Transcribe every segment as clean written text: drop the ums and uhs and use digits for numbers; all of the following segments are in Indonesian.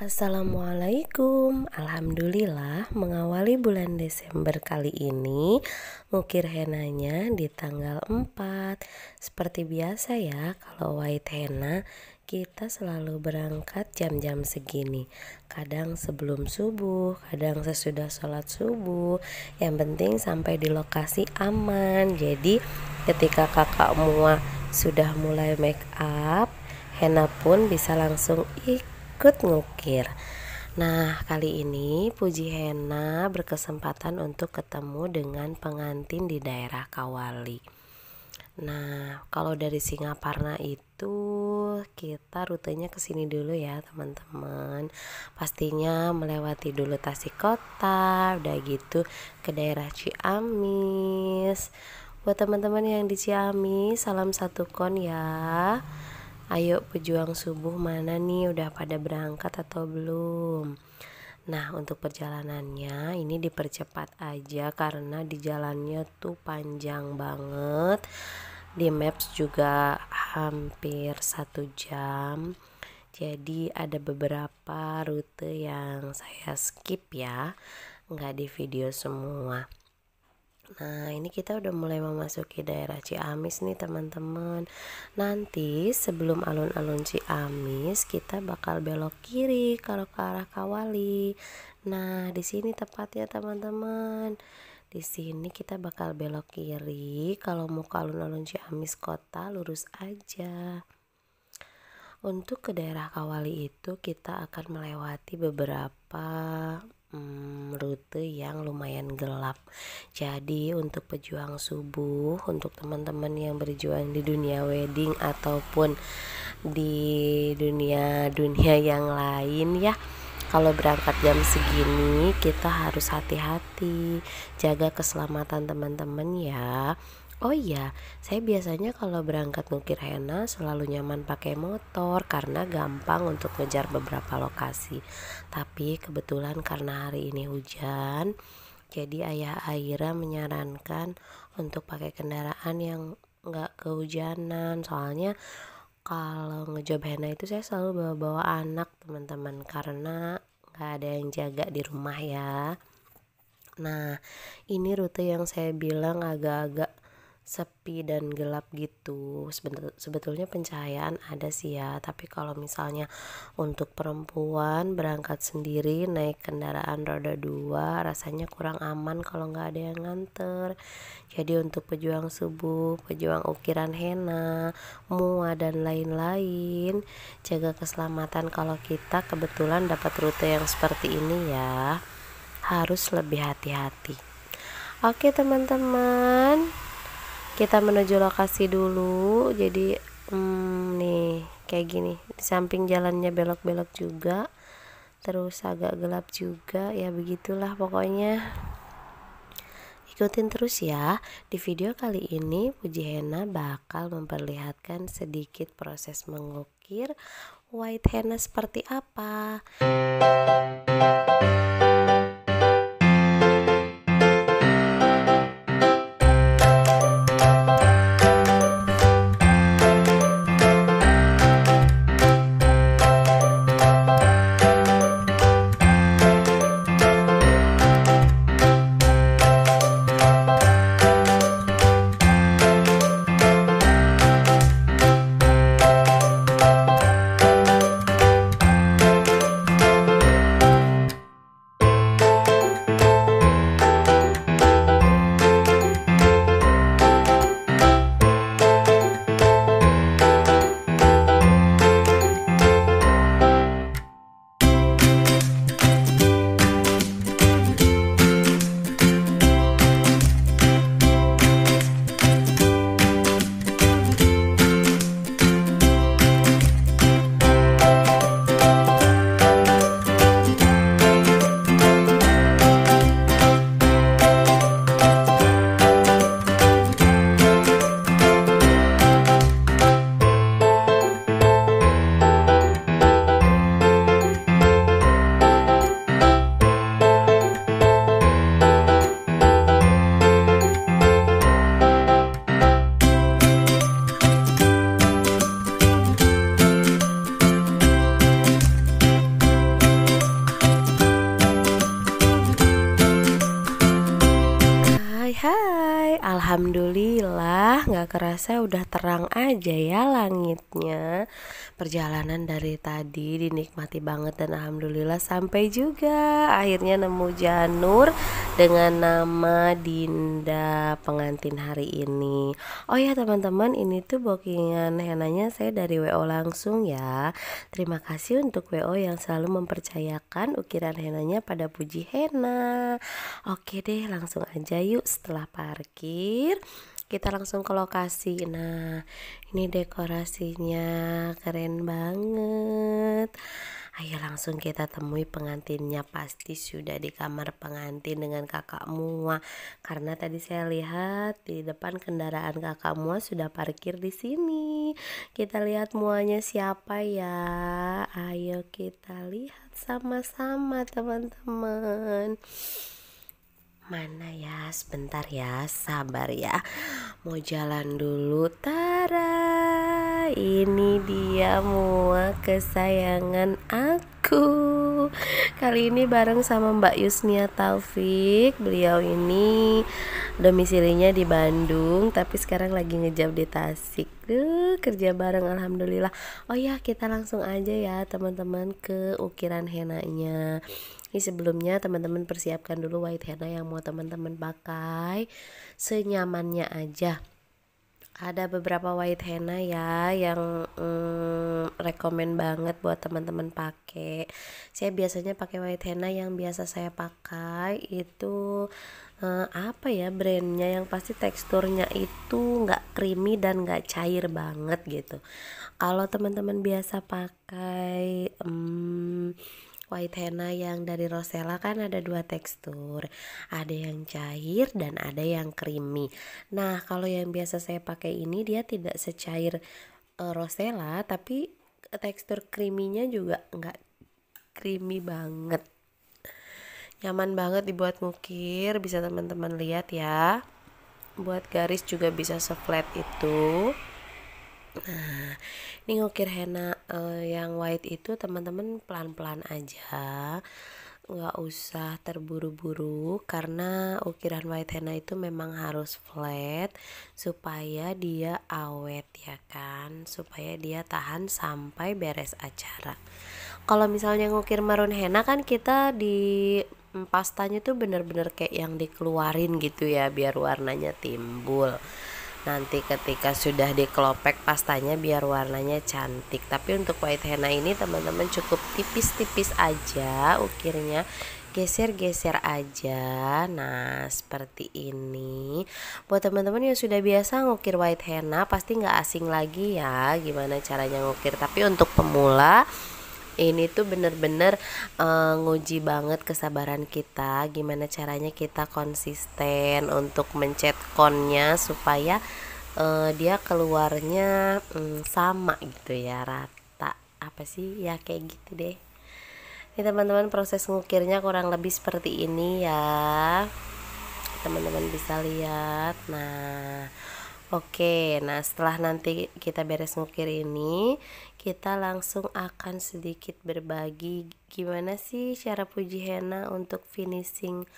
Assalamualaikum. Alhamdulillah mengawali bulan Desember kali ini ngukir henanya di tanggal 4. Seperti biasa ya, kalau white henna kita selalu berangkat jam-jam segini. Kadang sebelum subuh, kadang sesudah sholat subuh. Yang penting sampai di lokasi aman. Jadi ketika kakak Mua sudah mulai make up, henna pun bisa langsung ikut ngukir. Nah, kali ini Puji Henna berkesempatan untuk ketemu dengan pengantin di daerah Kawali. Nah, kalau dari Singaparna itu kita rutenya ke sini dulu ya, teman-teman. Pastinya melewati dulu Tasikota, udah gitu ke daerah Ciamis. Buat teman-teman yang di Ciamis, salam satu kon ya. Ayo pejuang subuh mana nih, udah pada berangkat atau belum? Nah, untuk perjalanannya ini dipercepat aja karena di jalannya tuh panjang banget. Di Maps juga hampir 1 jam. Jadi ada beberapa rute yang saya skip ya, nggak di video semua. Nah, ini kita udah mulai memasuki daerah Ciamis nih teman-teman. Nanti sebelum alun-alun Ciamis kita bakal belok kiri kalau ke arah Kawali. Nah, di sini tepatnya teman-teman. Di sini kita bakal belok kiri. Kalau mau ke alun-alun Ciamis kota lurus aja. Untuk ke daerah Kawali itu kita akan melewati beberapa rute yang lumayan gelap. Jadi untuk pejuang subuh, untuk teman-teman yang berjuang di dunia wedding ataupun di dunia yang lain ya, kalau berangkat jam segini kita harus hati-hati, jaga keselamatan teman-teman ya. Oh iya, saya biasanya kalau berangkat ngukir henna selalu nyaman pakai motor karena gampang untuk ngejar beberapa lokasi. Tapi kebetulan karena hari ini hujan, jadi ayah Aira menyarankan untuk pakai kendaraan yang nggak kehujanan. Soalnya kalau ngejob henna itu saya selalu bawa-bawa anak teman-teman karena nggak ada yang jaga di rumah ya. Nah, ini rute yang saya bilang agak-agak sepi dan gelap gitu. Sebetulnya pencahayaan ada sih ya, tapi kalau misalnya untuk perempuan berangkat sendiri naik kendaraan roda 2 rasanya kurang aman kalau nggak ada yang nganter. Jadi untuk pejuang subuh, pejuang ukiran henna, mua dan lain-lain, jaga keselamatan. Kalau kita kebetulan dapat rute yang seperti ini ya, harus lebih hati-hati. Oke teman-teman, kita menuju lokasi dulu. Jadi nih kayak gini, di samping jalannya belok-belok juga, terus agak gelap juga ya, begitulah pokoknya. Ikutin terus ya. Di video kali ini Puji Henna bakal memperlihatkan sedikit proses mengukir white henna seperti apa. alhamdulillah nggak kerasa udah terang aja ya langitnya. Perjalanan dari tadi dinikmati banget dan alhamdulillah sampai juga akhirnya nemu janur dengan nama Dinda pengantin hari ini. Oh ya teman-teman, ini tuh bookingan henanya saya dari WO langsung ya. Terima kasih untuk WO yang selalu mempercayakan ukiran henanya pada Puji Hena. Oke deh, langsung aja yuk. Setelah parkir kita langsung ke lokasi. Nah, ini dekorasinya keren banget. Ayo langsung kita temui pengantinnya. Pasti sudah di kamar pengantin dengan kakak Mua. Karena tadi saya lihat di depan kendaraan kakak Mua sudah parkir di sini. Kita lihat Muanya siapa ya. Ayo kita lihat sama-sama teman-teman. Mana ya, sebentar ya, sabar ya, mau jalan dulu. Tara, ini dia Mua kesayangan aku. Kali ini bareng sama Mbak Yusnia Taufik. Beliau ini domisilinya di Bandung, tapi sekarang lagi ngejab di Tasik. Kerja bareng alhamdulillah. Oh ya, kita langsung aja ya teman-teman ke ukiran henanya. Ini sebelumnya teman-teman persiapkan dulu white henna yang mau teman-teman pakai senyamannya aja. Ada beberapa white henna ya yang rekomen banget buat teman-teman pakai. Saya biasanya pakai white henna yang biasa saya pakai itu apa ya brandnya, yang pasti teksturnya itu nggak creamy dan nggak cair banget gitu. Kalau teman-teman biasa pakai white henna yang dari Rosella kan ada dua tekstur, ada yang cair dan ada yang creamy. Nah kalau yang biasa saya pakai ini dia tidak secair Rosella, tapi tekstur creamy-nya juga nggak creamy banget. Nyaman banget dibuat ngukir, bisa teman-teman lihat ya. Buat garis juga bisa se-flat itu. Nah, ini ngukir henna yang white itu teman-teman pelan-pelan aja, nggak usah terburu-buru karena ukiran white henna itu memang harus flat supaya dia awet ya kan, supaya dia tahan sampai beres acara. Kalau misalnya ngukir marun henna kan kita di pastanya tuh bener-bener kayak yang dikeluarin gitu ya biar warnanya timbul. Nanti ketika sudah dikelopek pastanya biar warnanya cantik. Tapi untuk white henna ini teman-teman cukup tipis-tipis aja ukirnya, geser-geser aja. Nah seperti ini. Buat teman-teman yang sudah biasa ngukir white henna pasti nggak asing lagi ya gimana caranya ngukir. Tapi untuk pemula ini tuh bener-bener nguji banget kesabaran kita, gimana caranya kita konsisten untuk mencet konnya supaya dia keluarnya sama gitu ya, rata. Apa sih ya, kayak gitu deh. Ini teman-teman proses ngukirnya kurang lebih seperti ini ya, teman-teman bisa lihat. Nah oke, nah setelah nanti kita beres ngukir ini, kita langsung akan sedikit berbagi gimana sih cara Puji Hena untuk finishing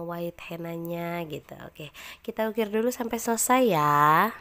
white henanya gitu. Oke, kita ukir dulu sampai selesai ya.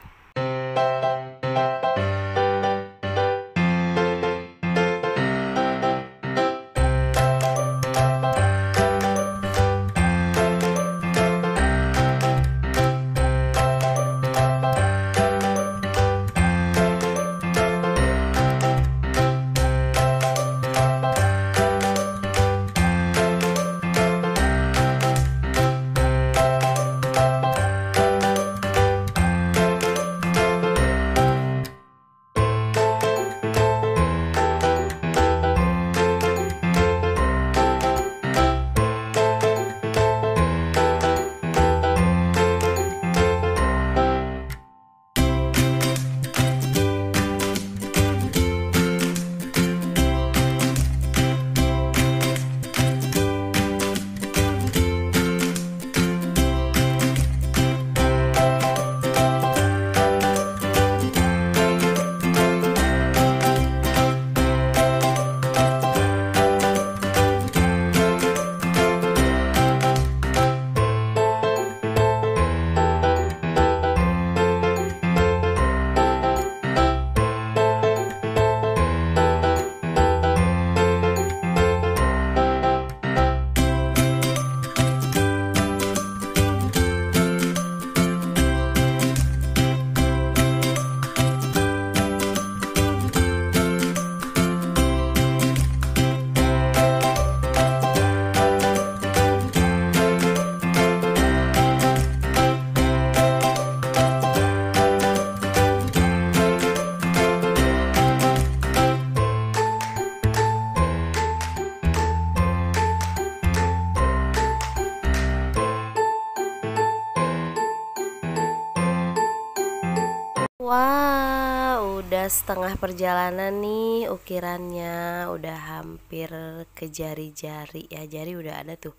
Wah, udah setengah perjalanan nih ukirannya, udah hampir ke jari-jari ya. Jari udah ada tuh,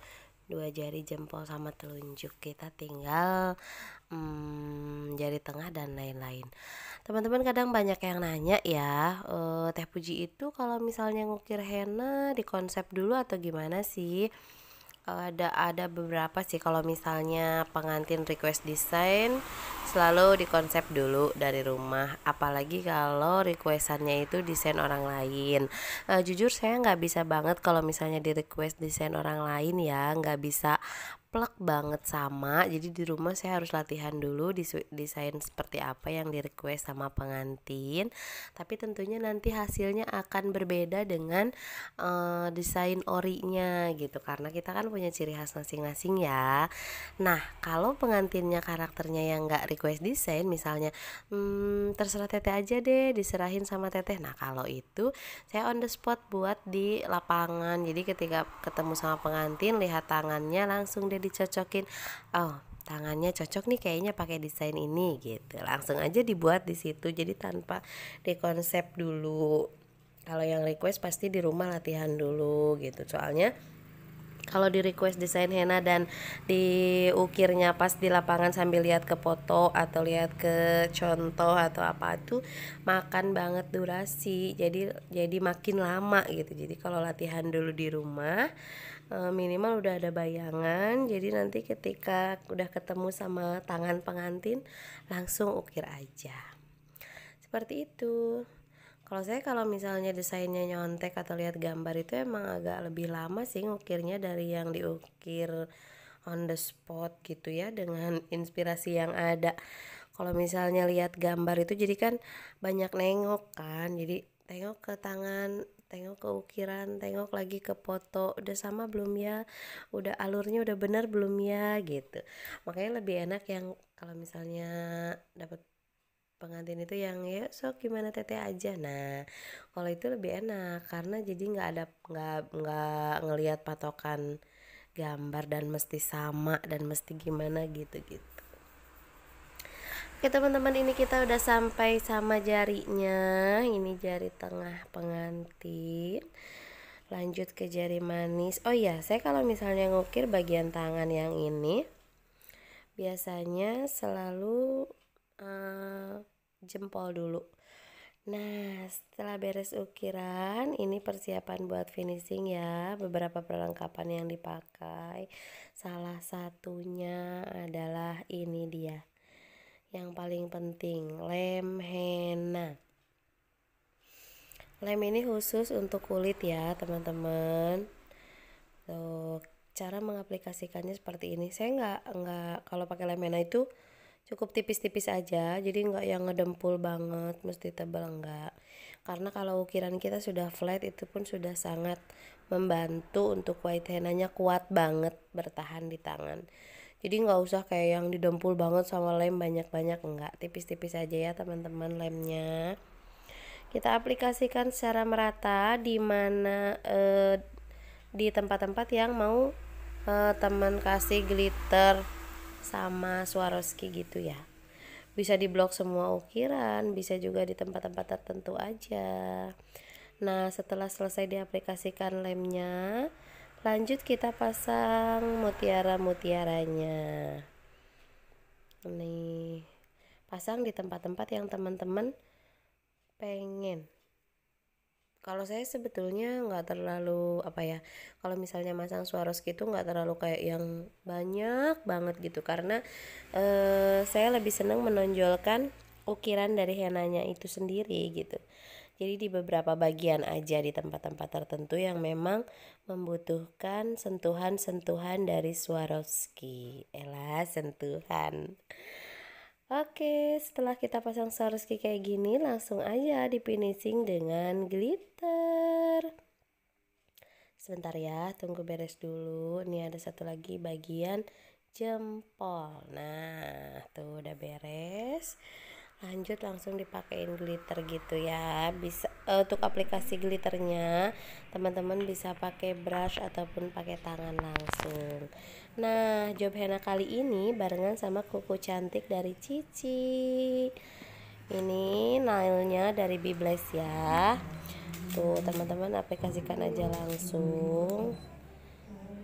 dua jari jempol sama telunjuk. Kita tinggal jari tengah dan lain-lain. Teman-teman kadang banyak yang nanya ya, Teh Puji itu kalau misalnya ngukir henna di konsep dulu atau gimana sih? Ada beberapa sih, kalau misalnya pengantin request desain selalu dikonsep dulu dari rumah, apalagi kalau requestannya itu desain orang lain. Jujur saya nggak bisa banget kalau misalnya di request desain orang lain ya, nggak bisa plek banget sama. Jadi di rumah saya harus latihan dulu desain seperti apa yang di request sama pengantin. Tapi tentunya nanti hasilnya akan berbeda dengan desain orinya gitu, karena kita kan punya ciri khas masing-masing ya. Nah, kalau pengantinnya karakternya yang nggak request desain, misalnya terserah teteh aja deh, diserahin sama teteh. Nah, kalau itu saya on the spot buat di lapangan. Jadi ketika ketemu sama pengantin, lihat tangannya, langsung deh dicocokin. Oh, tangannya cocok nih kayaknya pakai desain ini gitu. Langsung aja dibuat di situ. Jadi tanpa dikonsep dulu. Kalau yang request pasti di rumah latihan dulu gitu. Soalnya kalau di request desain henna dan diukirnya pas di lapangan sambil lihat ke foto atau lihat ke contoh atau apa, itu makan banget durasi. Jadi makin lama gitu. Jadi kalau latihan dulu di rumah, minimal udah ada bayangan. Jadi nanti ketika udah ketemu sama tangan pengantin, langsung ukir aja. Seperti itu. Kalau misalnya desainnya nyontek atau lihat gambar itu emang agak lebih lama sih ngukirnya dari yang diukir on the spot gitu ya, dengan inspirasi yang ada. Kalau misalnya lihat gambar itu jadi kan banyak nengok kan, jadi tengok ke tangan, tengok ke ukiran, tengok lagi ke foto, udah sama belum ya, udah alurnya udah benar belum ya gitu. Makanya lebih enak yang kalau misalnya dapat pengantin itu yang ya sok gimana teteh aja. Nah, kalau itu lebih enak karena jadi nggak ngelihat patokan gambar dan mesti sama dan mesti gimana gitu. Oke teman-teman, ini kita udah sampai sama jarinya. Ini jari tengah pengantin. Lanjut ke jari manis. Oh iya, saya kalau misalnya ngukir bagian tangan yang ini biasanya selalu jempol dulu. Nah, setelah beres ukiran, ini persiapan buat finishing ya. Beberapa perlengkapan yang dipakai, salah satunya adalah ini dia, yang paling penting, lem henna. Lem ini khusus untuk kulit ya teman-teman. Tuh, cara mengaplikasikannya seperti ini. Saya nggak kalau pakai lem henna itu cukup tipis-tipis aja, jadi nggak yang ngedempul banget mesti tebal, enggak. Karena kalau ukiran kita sudah flat, itu pun sudah sangat membantu untuk white hennanya kuat banget bertahan di tangan. Jadi nggak usah kayak yang didempul banget sama lem banyak-banyak, enggak, tipis-tipis aja ya teman-teman lemnya. Kita aplikasikan secara merata di mana di tempat-tempat yang mau teman kasih glitter sama Swarovski gitu ya. Bisa di blok semua ukiran, bisa juga di tempat-tempat tertentu aja. Nah, setelah selesai diaplikasikan lemnya, lanjut kita pasang mutiara-mutiaranya. Nih, pasang di tempat-tempat yang teman-teman pengen. Kalau saya sebetulnya nggak terlalu apa ya, kalau misalnya masang Swarovski itu nggak terlalu kayak yang banyak banget gitu, karena saya lebih senang menonjolkan ukiran dari hennanya itu sendiri gitu. Jadi di beberapa bagian aja di tempat-tempat tertentu yang memang membutuhkan sentuhan-sentuhan dari Swarovski. Elah, sentuhan. Oke, setelah kita pasang Swarovski kayak gini, langsung aja di finishing dengan glitter. Sebentar ya, tunggu beres dulu. Ini ada satu lagi bagian jempol. Nah, tuh udah beres. Lanjut langsung dipakein glitter gitu ya. Bisa untuk aplikasi glitternya teman-teman bisa pakai brush ataupun pakai tangan langsung. Nah, job henna kali ini barengan sama kuku cantik dari Cici. Ini nailnya dari Biblaze ya. Tuh teman-teman, aplikasikan aja langsung.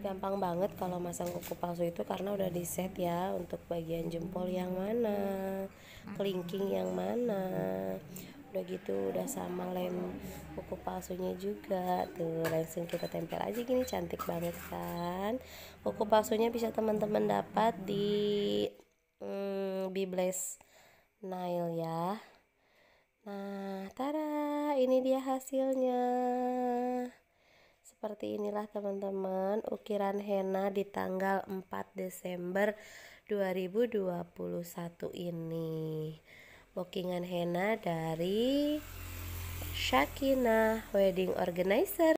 Gampang banget kalau masang kuku palsu itu karena udah di set ya untuk bagian jempol yang mana, kelingking yang mana. Udah gitu udah sama lem kuku palsunya juga. Tuh langsung kita tempel aja gini, cantik banget kan. Kuku palsunya bisa teman-teman dapat di Biblaze Nail ya. Nah, tada, ini dia hasilnya. Seperti inilah teman-teman ukiran henna di tanggal 4 Desember 2021 ini. Bookingan henna dari Shakina Wedding Organizer.